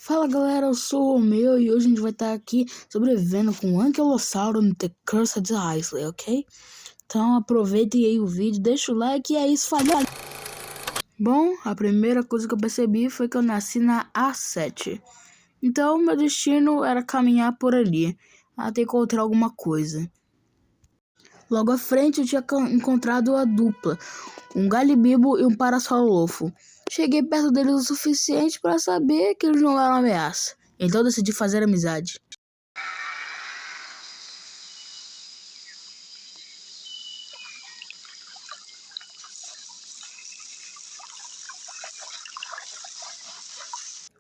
Fala galera, eu sou o Romeu e hoje a gente vai estar aqui sobrevivendo com o Anquilossauro no The Cursed Isle, ok? Então aproveitem aí o vídeo, deixa o like e é isso, falhou! Bom, a primeira coisa que eu percebi foi que eu nasci na A7. Então meu destino era caminhar por ali, até encontrar alguma coisa. Logo à frente eu tinha encontrado a dupla, um Galibibo e um Parasaurolofo. Cheguei perto deles o suficiente para saber que eles não eram ameaça, então decidi fazer amizade.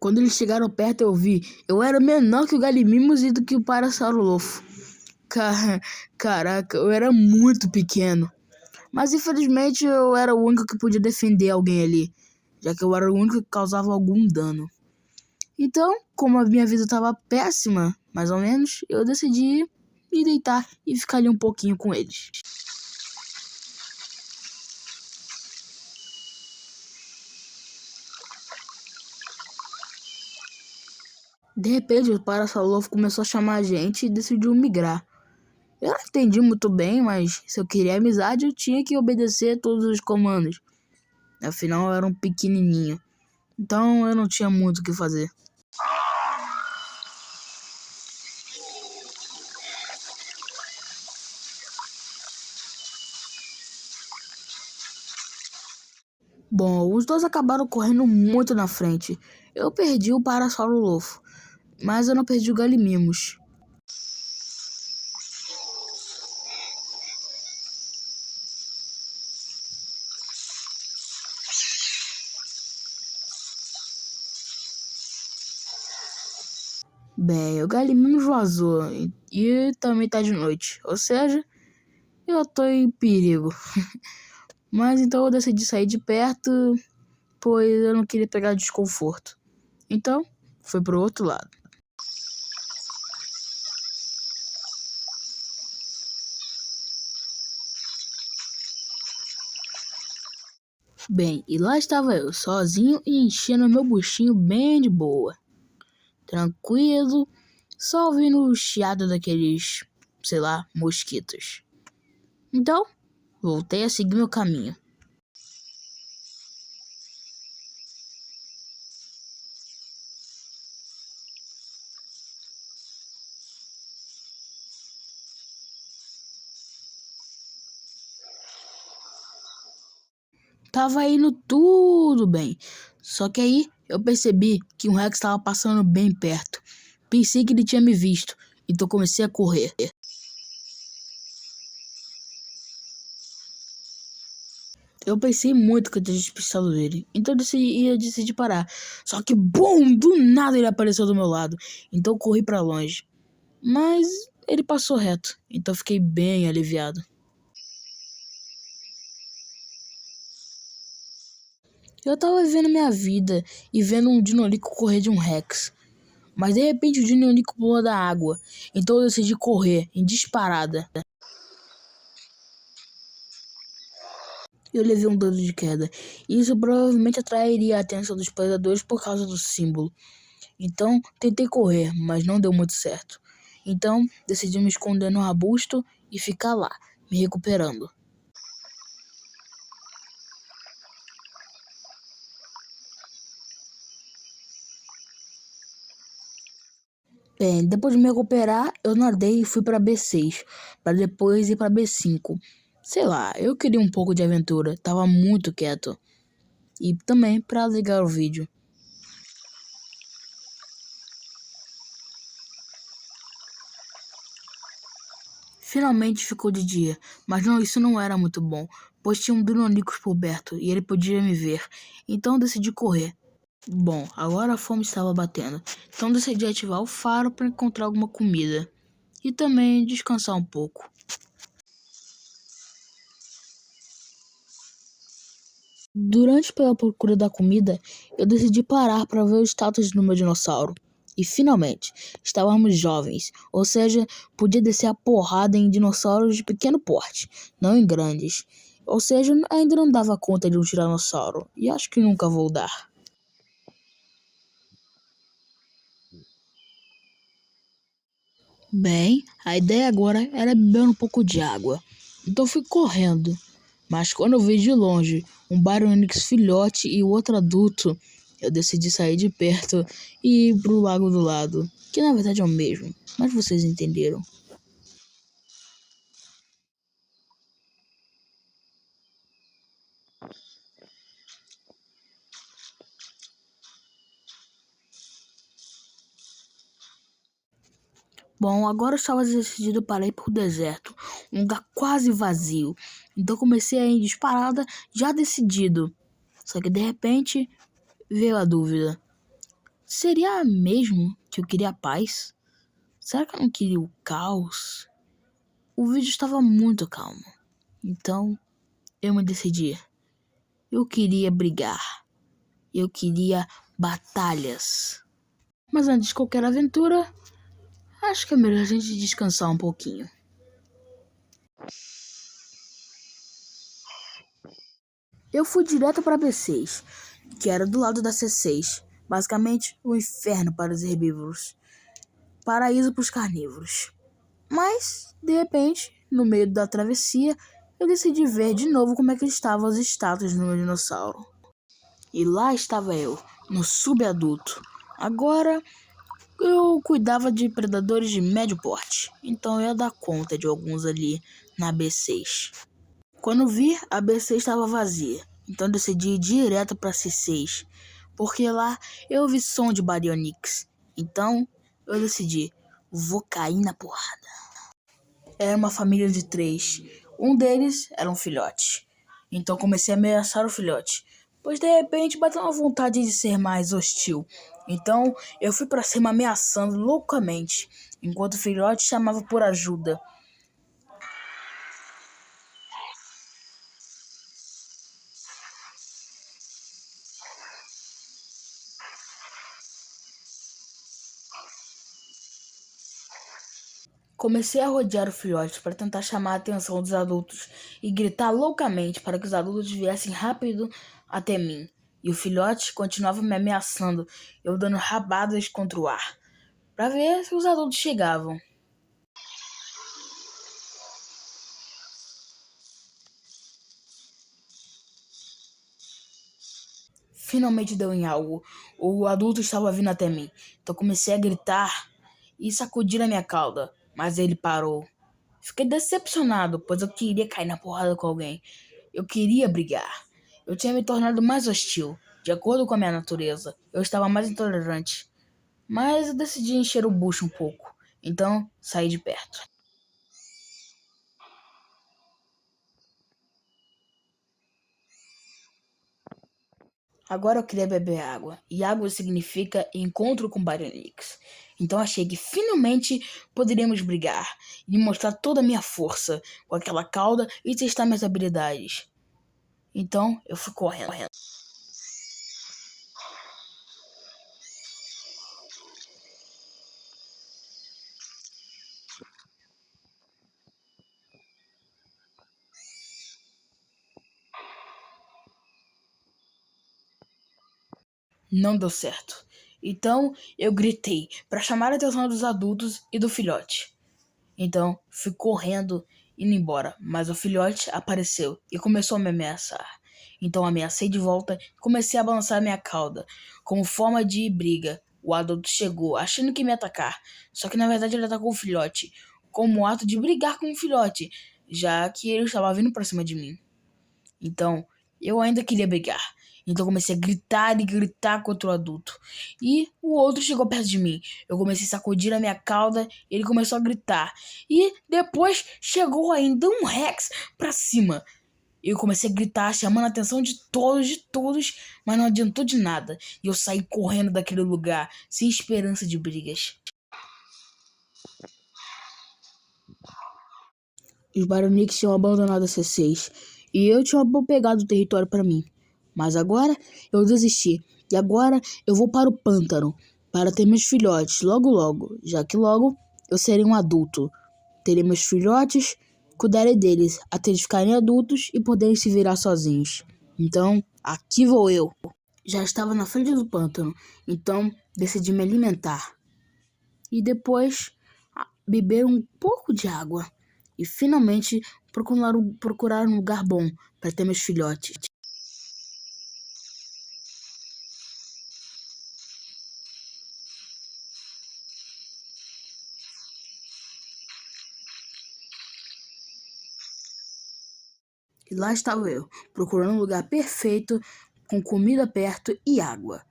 Quando eles chegaram perto eu era menor que o Galimimos e do que o Parasaurolofo. Caraca, eu era muito pequeno. Mas infelizmente eu era o único que podia defender alguém ali, já que eu era o único que causava algum dano. Então, como a minha vida estava péssima, mais ou menos, eu decidi me deitar e ficar ali um pouquinho com eles. De repente, o Parasaurolofo começou a chamar a gente e decidiu migrar. Eu não entendi muito bem, mas se eu queria amizade, eu tinha que obedecer todos os comandos. Afinal, eu era um pequenininho, então eu não tinha muito o que fazer. Bom, os dois acabaram correndo muito na frente. Eu perdi o Parasaurolofo, mas eu não perdi o Galimimos. Bem, o Galimimos vazou e também tá de noite, ou seja, eu tô em perigo. Mas então eu decidi sair de perto, pois eu não queria pegar desconforto. Então, fui pro outro lado. Bem, e lá estava eu, sozinho e enchendo meu buchinho bem de boa. Tranquilo, só ouvindo o chiado daqueles, sei lá, mosquitos. Então, voltei a seguir meu caminho. Tava indo tudo bem, só que aí eu percebi que um Rex estava passando bem perto. Pensei que ele tinha me visto, então comecei a correr. Eu pensei muito que eu tinha despistado ele, então eu decidi parar. Só que, bum, do nada ele apareceu do meu lado, então eu corri pra longe. Mas ele passou reto, então fiquei bem aliviado. Eu tava vivendo minha vida e vendo um Dinolico correr de um Rex. Mas de repente o Dinolico pulou da água, então eu decidi correr em disparada. Eu levei um dano de queda, e isso provavelmente atrairia a atenção dos predadores por causa do símbolo. Então tentei correr, mas não deu muito certo. Então decidi me esconder no arbusto e ficar lá, me recuperando. Bem, depois de me recuperar, eu nadei e fui para B6, para depois ir para B5. Sei lá, eu queria um pouco de aventura, tava muito quieto. E também para ligar o vídeo. Finalmente ficou de dia, mas não, isso não era muito bom, pois tinha um Dronicus por perto e ele podia me ver, então decidi correr. Bom, agora a fome estava batendo, então decidi ativar o faro para encontrar alguma comida e também descansar um pouco. Durante pela procura da comida, eu decidi parar para ver o status do meu dinossauro. E finalmente, estávamos jovens, ou seja, podia descer a porrada em dinossauros de pequeno porte, não em grandes. Ou seja, ainda não dava conta de um tiranossauro, e acho que nunca vou dar. Bem, a ideia agora era beber um pouco de água. Então fui correndo. Mas quando eu vi de longe um Baryonyx filhote e o outro adulto, eu decidi sair de perto e ir pro lago do lado, que na verdade é o mesmo, mas vocês entenderam. Bom, agora eu estava decidido para ir pro deserto, um lugar quase vazio. Então comecei a ir disparada, já decidido. Só que de repente veio a dúvida. Seria mesmo que eu queria paz? Será que eu não queria o caos? O vídeo estava muito calmo. Então eu me decidi. Eu queria brigar. Eu queria batalhas. Mas antes de qualquer aventura, acho que é melhor a gente descansar um pouquinho. Eu fui direto para B6, que era do lado da C6. Basicamente, o inferno para os herbívoros. Paraíso para os carnívoros. Mas, de repente, no meio da travessia, eu decidi ver de novo como é que estavam os status do meu dinossauro. E lá estava eu, no subadulto. Agora, eu cuidava de predadores de médio porte, então eu ia dar conta de alguns ali na B6. Quando vi, a B6 estava vazia, então decidi ir direto para C6, porque lá eu ouvi som de Baryonyx. Então eu decidi, vou cair na porrada. Era uma família de 3. Um deles era um filhote. Então comecei a ameaçar o filhote, pois de repente bateu uma vontade de ser mais hostil. Então eu fui para cima ameaçando loucamente, enquanto o filhote chamava por ajuda. Comecei a rodear o filhote para tentar chamar a atenção dos adultos e gritar loucamente para que os adultos viessem rápido até mim. E o filhote continuava me ameaçando, eu dando rabadas contra o ar, para ver se os adultos chegavam. Finalmente deu em algo. O adulto estava vindo até mim, então comecei a gritar e sacudir a minha cauda, mas ele parou. Fiquei decepcionado, pois eu queria cair na porrada com alguém. Eu queria brigar. Eu tinha me tornado mais hostil, de acordo com a minha natureza. Eu estava mais intolerante. Mas eu decidi encher o bucho um pouco. Então, saí de perto. Agora eu queria beber água. E água significa encontro com Baryonyx. Então achei que finalmente poderíamos brigar e mostrar toda a minha força com aquela cauda e testar minhas habilidades. Então eu fui correndo. Não deu certo. Então eu gritei para chamar a atenção dos adultos e do filhote. Então fui correndo, indo embora, mas o filhote apareceu e começou a me ameaçar. Então ameacei de volta e comecei a balançar minha cauda, como forma de briga. O adulto chegou, achando que ia me atacar, só que na verdade ele atacou o filhote, como ato de brigar com o filhote, já que ele estava vindo para cima de mim. Então, eu ainda queria brigar. Então comecei a gritar e gritar contra o adulto. E o outro chegou perto de mim. Eu comecei a sacudir a minha cauda e ele começou a gritar. E depois chegou ainda um Rex pra cima. Eu comecei a gritar, chamando a atenção de todos, mas não adiantou de nada. E eu saí correndo daquele lugar, sem esperança de brigas. Os Baryonyx tinham abandonado a C6 e eu tinha pegado o território para mim. Mas agora eu desisti e agora eu vou para o pântano para ter meus filhotes logo logo, já que logo eu serei um adulto. Terei meus filhotes, cuidarei deles até eles ficarem adultos e poderem se virar sozinhos. Então, aqui vou eu. Já estava na frente do pântano, então decidi me alimentar. E depois beber um pouco de água e finalmente procurar um lugar bom para ter meus filhotes. E lá estava eu, procurando um lugar perfeito, com comida perto e água,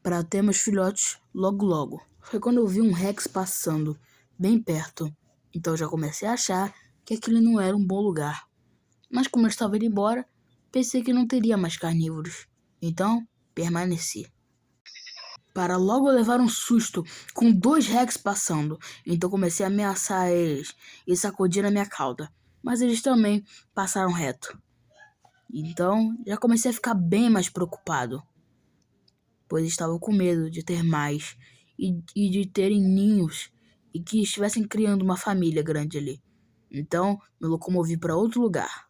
para ter meus filhotes logo logo. Foi quando eu vi um Rex passando bem perto, então eu já comecei a achar que aquele não era um bom lugar. Mas como eu estava indo embora, pensei que não teria mais carnívoros, então permaneci. Para logo levar um susto com 2 Rex passando, então comecei a ameaçar eles e sacudir na minha cauda, mas eles também passaram reto. Então já comecei a ficar bem mais preocupado, pois estava com medo de ter mais e de terem ninhos e que estivessem criando uma família grande ali. Então me locomovi para outro lugar.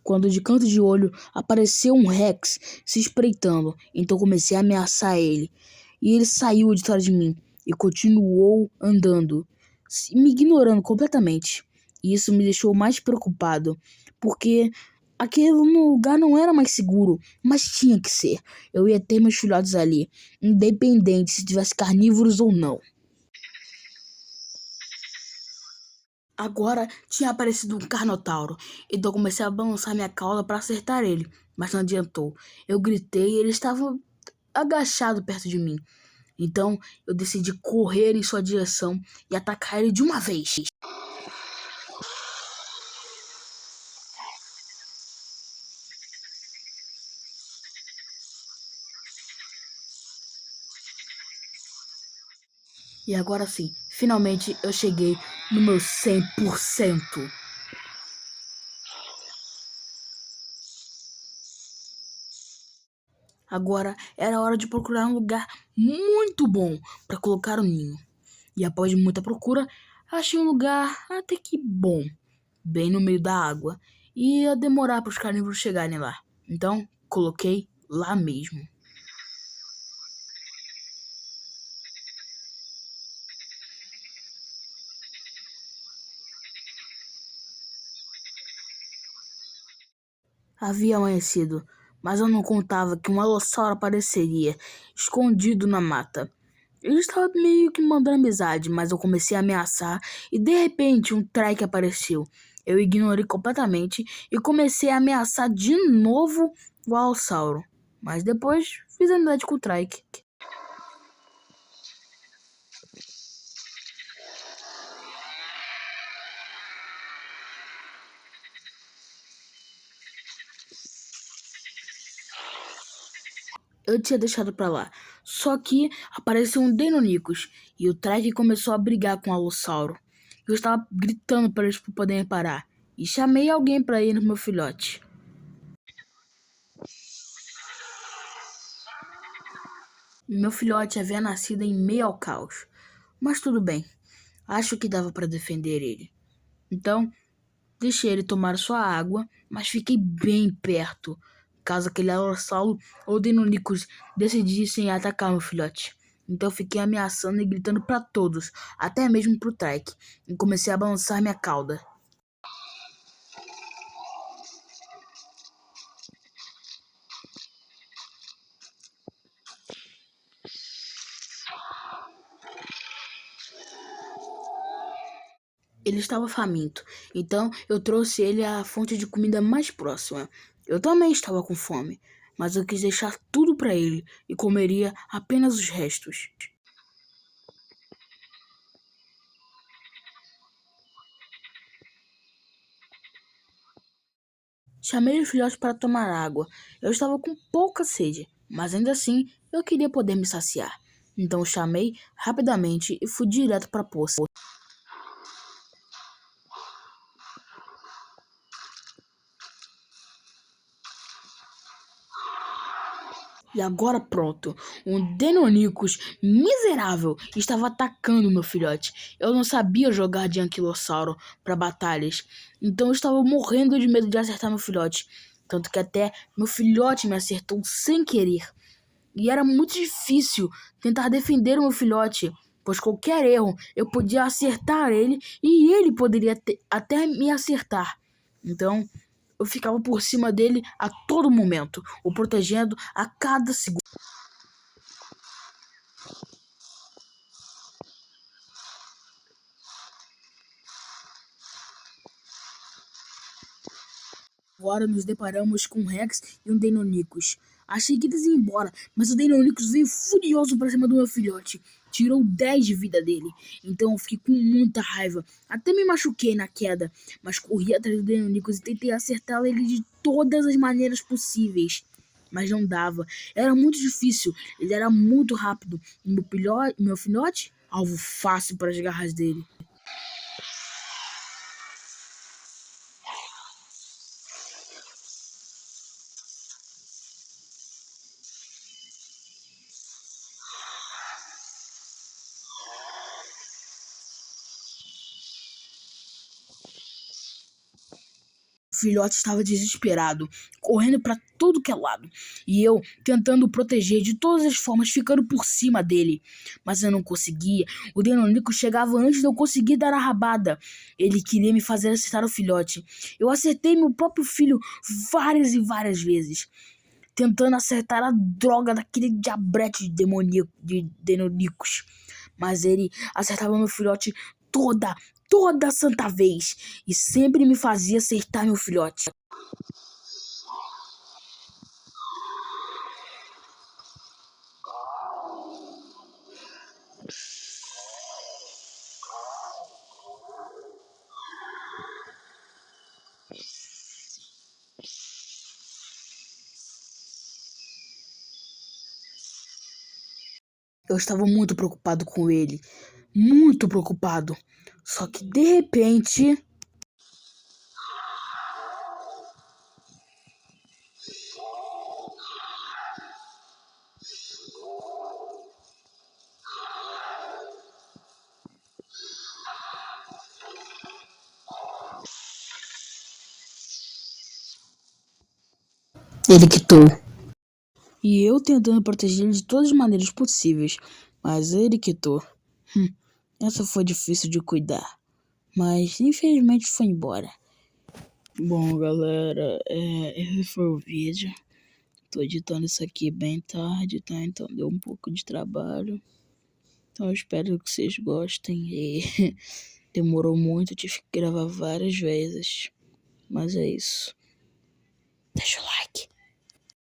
Quando de canto de olho apareceu um Rex se espreitando, então comecei a ameaçar ele. E ele saiu de trás de mim e continuou andando, me ignorando completamente. E isso me deixou mais preocupado, porque aquele lugar não era mais seguro, mas tinha que ser. Eu ia ter meus filhotes ali, independente se tivesse carnívoros ou não. Agora tinha aparecido um Carnotauro, então comecei a balançar minha cauda para acertar ele, mas não adiantou. Eu gritei e ele estava agachado perto de mim. Então eu decidi correr em sua direção e atacar ele de uma vez. E agora sim, finalmente eu cheguei no meu 100%. Agora era hora de procurar um lugar muito bom para colocar o ninho. E após muita procura, achei um lugar até que bom, bem no meio da água, e ia demorar para os carnívoros chegarem lá. Então, coloquei lá mesmo. Havia amanhecido, mas eu não contava que um alossauro apareceria, escondido na mata. Ele estava meio que mandando amizade, mas eu comecei a ameaçar e de repente um trike apareceu. Eu ignorei completamente e comecei a ameaçar de novo o alossauro. Mas depois fiz amizade com o trike. Eu tinha deixado pra lá. Só que apareceu um Deinonychus e o Trike começou a brigar com o Alossauro. Eu estava gritando para eles poderem parar e chamei alguém para ir no meu filhote. Meu filhote havia nascido em meio ao caos, mas tudo bem. Acho que dava para defender ele. Então, deixei ele tomar sua água, mas fiquei bem perto, caso aquele Alossauro ou Deinonychus decidissem atacar meu filhote. Então fiquei ameaçando e gritando para todos, até mesmo pro Trike, e comecei a balançar minha cauda. Ele estava faminto, então eu trouxe ele à fonte de comida mais próxima. Eu também estava com fome, mas eu quis deixar tudo para ele e comeria apenas os restos. Chamei o filhote para tomar água. Eu estava com pouca sede, mas ainda assim eu queria poder me saciar. Então chamei rapidamente e fui direto para a poça. E agora pronto, um Deinonychus miserável estava atacando meu filhote. Eu não sabia jogar de anquilossauro para batalhas, então eu estava morrendo de medo de acertar meu filhote. Tanto que até meu filhote me acertou sem querer. E era muito difícil tentar defender o meu filhote, pois qualquer erro eu podia acertar ele e ele poderia até me acertar. Então eu ficava por cima dele a todo momento, o protegendo a cada segundo. Agora nos deparamos com um Rex e um Deinonychus. Achei que eles iam embora, mas o Deinonychus veio furioso para cima do meu filhote. Tirou 10 de vida dele. Então eu fiquei com muita raiva. Até me machuquei na queda, mas corri atrás do Deinonychus e tentei acertar ele de todas as maneiras possíveis. Mas não dava. Era muito difícil. Ele era muito rápido. E meu filhote, alvo fácil para as garras dele. O filhote estava desesperado, correndo para tudo que é lado, e eu tentando o proteger de todas as formas, ficando por cima dele. Mas eu não conseguia. O Deinonychus chegava antes de eu conseguir dar a rabada. Ele queria me fazer acertar o filhote. Eu acertei meu próprio filho várias e várias vezes, tentando acertar a droga daquele diabrete de Deinonychus. Mas ele acertava meu filhote toda santa vez, e sempre me fazia acertar meu filhote. Eu estava muito preocupado com ele, muito preocupado. Só que de repente, ele quitou. E eu tentando proteger ele de todas as maneiras possíveis, mas ele quitou. Essa foi difícil de cuidar, mas infelizmente foi embora. Bom, galera, esse foi o vídeo. Tô editando isso aqui bem tarde, tá? Então deu um pouco de trabalho. Então eu espero que vocês gostem. E demorou muito, tive que gravar várias vezes. Mas é isso. Deixa o like.